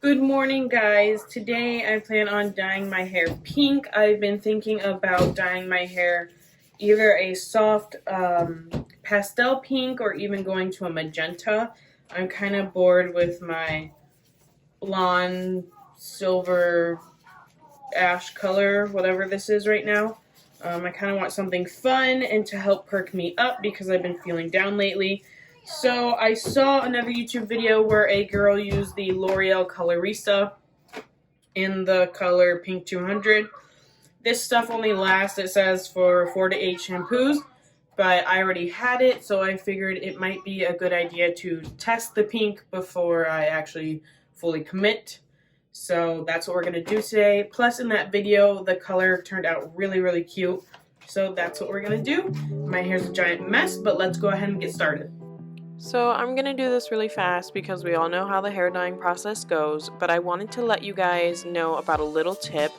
Good morning, guys. Today I plan on dyeing my hair pink. I've been thinking about dyeing my hair either a soft pastel pink or even going to a magenta. I'm kind of bored with my blonde, silver, ash color, whatever this is right now. I kind of want something fun and to help perk me up because I've been feeling down lately. So I saw another YouTube video where a girl used the L'Oreal Colorista in the color Pink 200. This stuff only lasts, it says, for 4 to 8 shampoos, but I already had it, so I figured it might be a good idea to test the pink before I actually fully commit. So that's what we're going to do today. Plus, in that video, the color turned out really, really cute. So that's what we're going to do. My hair's a giant mess, but let's go ahead and get started. So I'm going to do this really fast because we all know how the hair dyeing process goes, but I wanted to let you guys know about a little tip.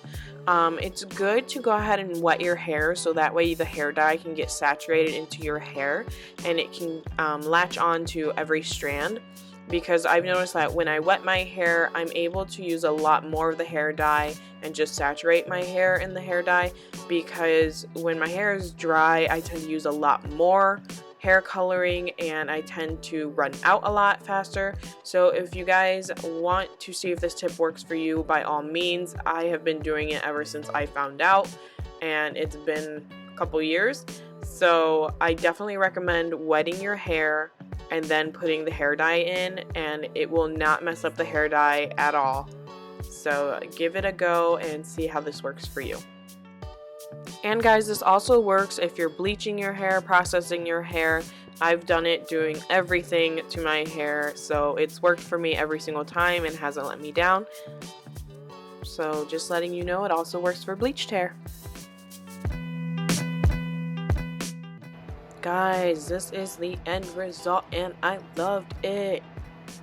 It's good to go ahead and wet your hair so that way the hair dye can get saturated into your hair and it can latch on to every strand. Because I've noticed that when I wet my hair, I'm able to use a lot more of the hair dye and just saturate my hair in the hair dye, because when my hair is dry, I tend to use a lot more hair coloring and I tend to run out a lot faster. So if you guys want to see if this tip works for you, by all means. I have been doing it ever since I found out, and it's been a couple years. So I definitely recommend wetting your hair and then putting the hair dye in, and it will not mess up the hair dye at all. So give it a go and see how this works for you. And guys, this also works if you're bleaching your hair, processing your hair. I've done it doing everything to my hair, so it's worked for me every single time and hasn't let me down. So just letting you know, it also works for bleached hair. Guys, this is the end result and I loved it.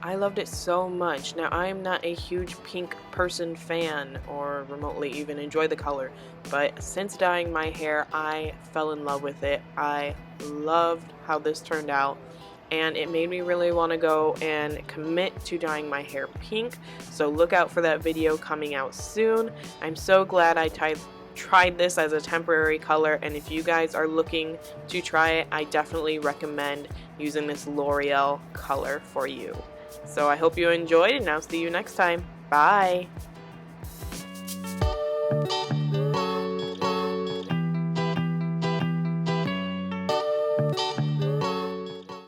I loved it so much. Now, I am not a huge pink person fan or remotely even enjoy the color, but since dyeing my hair, I fell in love with it. I loved how this turned out, and it made me really want to go and commit to dyeing my hair pink. So look out for that video coming out soon. I'm so glad I tried this as a temporary color, and if you guys are looking to try it, I definitely recommend using this L'Oreal color for you. So I hope you enjoyed, and I'll see you next time. Bye!